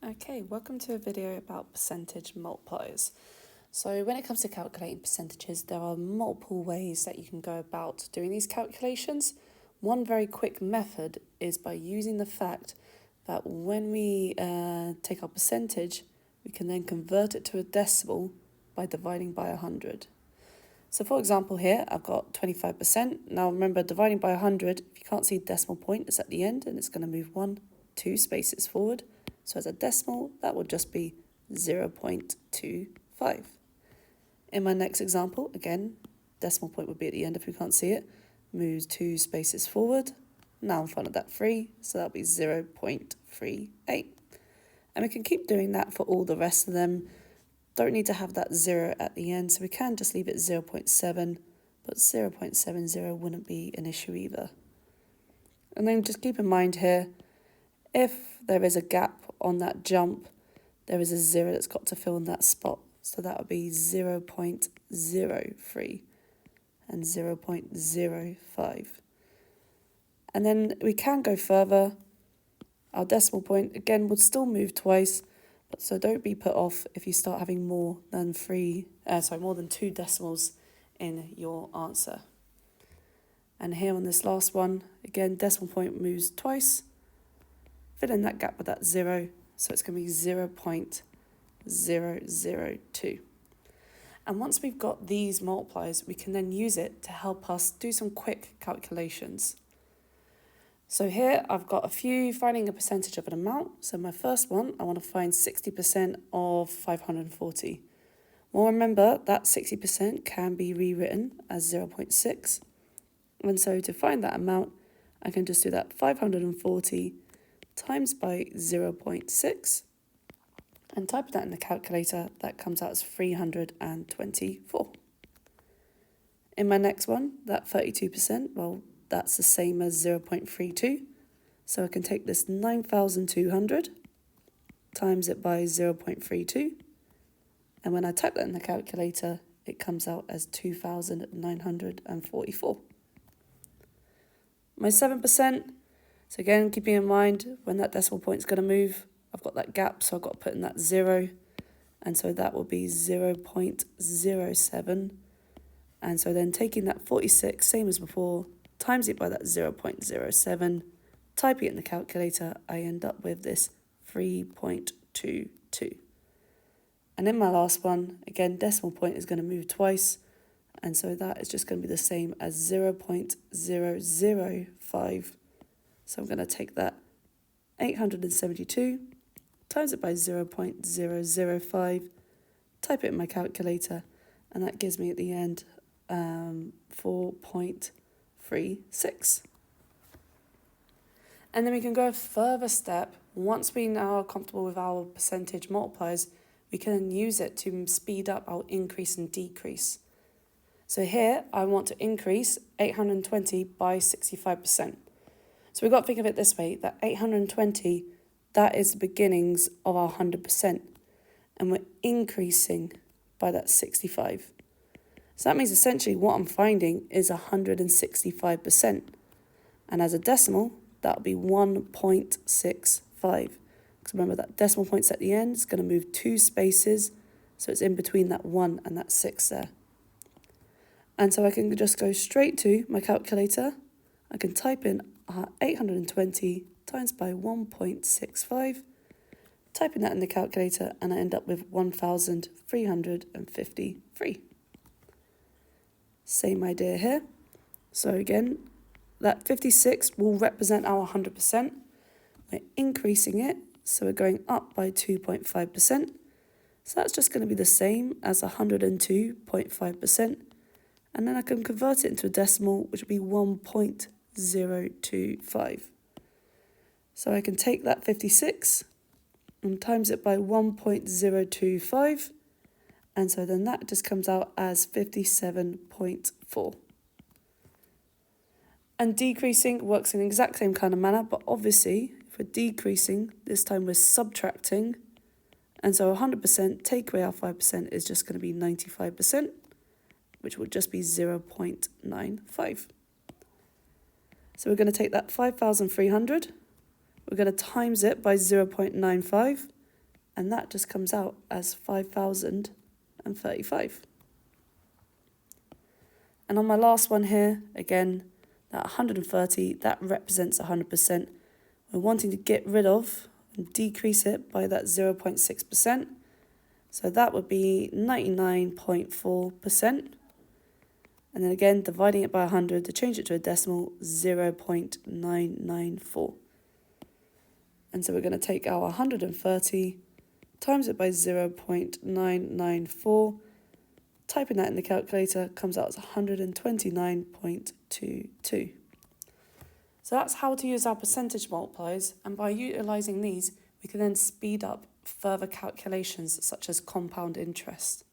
Okay, welcome to a video about percentage multipliers. So when it comes to calculating percentages, there are multiple ways that you can go about doing these calculations. One very quick method is by using the fact that when we take our percentage, we can then convert it to a decimal by dividing by 100. So for example here, I've got 25%. Now remember, dividing by 100, if you can't see decimal point, it's at the end and it's going to move 2 spaces forward. So as a decimal, that would just be 0.25. In my next example, again, decimal point would be at the end if we can't see it. Moves 2 spaces forward. Now in front of that 3, so that'll be 0.38. And we can keep doing that for all the rest of them. Don't need to have that 0 at the end, so we can just leave it 0.7, but 0.70 wouldn't be an issue either. And then just keep in mind here, if there is a gap on that jump, there is a 0 that's got to fill in that spot. So that would be 0.03 and 0.05. And then we can go further. Our decimal point, again, would still move twice, but so don't be put off if you start having more than 2 decimals in your answer. And here on this last one, again, decimal point moves twice. Fill in that gap with that 0, so it's going to be 0.002. And once we've got these multipliers, we can then use it to help us do some quick calculations. So here I've got a few finding a percentage of an amount. So my first one, I want to find 60% of 540. Well, remember that 60% can be rewritten as 0.6. And so to find that amount, I can just do that 540 times by 0.6 and type that in the calculator. That comes out as 324. In my next one, that 32%, well, that's the same as 0.32. So I can take this 9,200 times it by 0.32. And when I type that in the calculator, it comes out as 2,944. My 7%, so again, keeping in mind when that decimal point is going to move, I've got that gap, so I've got to put in that 0. And so that will be 0.07. And so then taking that 46, same as before, times it by that 0.07, typing it in the calculator, I end up with this 3.22. And in my last one, again, decimal point is going to move twice. And so that is just going to be the same as 0.005. So I'm going to take that 872, times it by 0.005, type it in my calculator, and that gives me at the end 4.36. And then we can go a further step. Once we now are comfortable with our percentage multipliers, we can use it to speed up our increase and decrease. So here I want to increase 820 by 65%. So we've got to think of it this way, that 820, that is the beginnings of our 100%. And we're increasing by that 65. So that means essentially what I'm finding is 165%. And as a decimal, that'll be 1.65. Because remember that decimal point's at the end, it's going to move 2 spaces. So it's in between that 1 and that 6 there. And so I can just go straight to my calculator. I can type in 820 times by 1.65, typing that in the calculator, and I end up with 1,353. Same idea here. So again, that 56 will represent our 100%. We're increasing it, so we're going up by 2.5%. So that's just going to be the same as 102.5%. And then I can convert it into a decimal, which would be 1.025. So I can take that 56 and times it by 1.025. And so then that just comes out as 57.4. And decreasing works in the exact same kind of manner, but obviously, if we're decreasing, this time we're subtracting. And so 100%, take away our 5% is just going to be 95%, which would just be 0.95. So we're going to take that 5,300, we're going to times it by 0.95, and that just comes out as 5,035. And on my last one here, again, that 130, that represents 100%. We're wanting to get rid of and decrease it by that 0.6%. So that would be 99.4%. And then again, dividing it by 100 to change it to a decimal, 0.994. And so we're going to take our 130, times it by 0.994, typing that in the calculator comes out as 129.22. So that's how to use our percentage multipliers, and by utilising these, we can then speed up further calculations such as compound interest.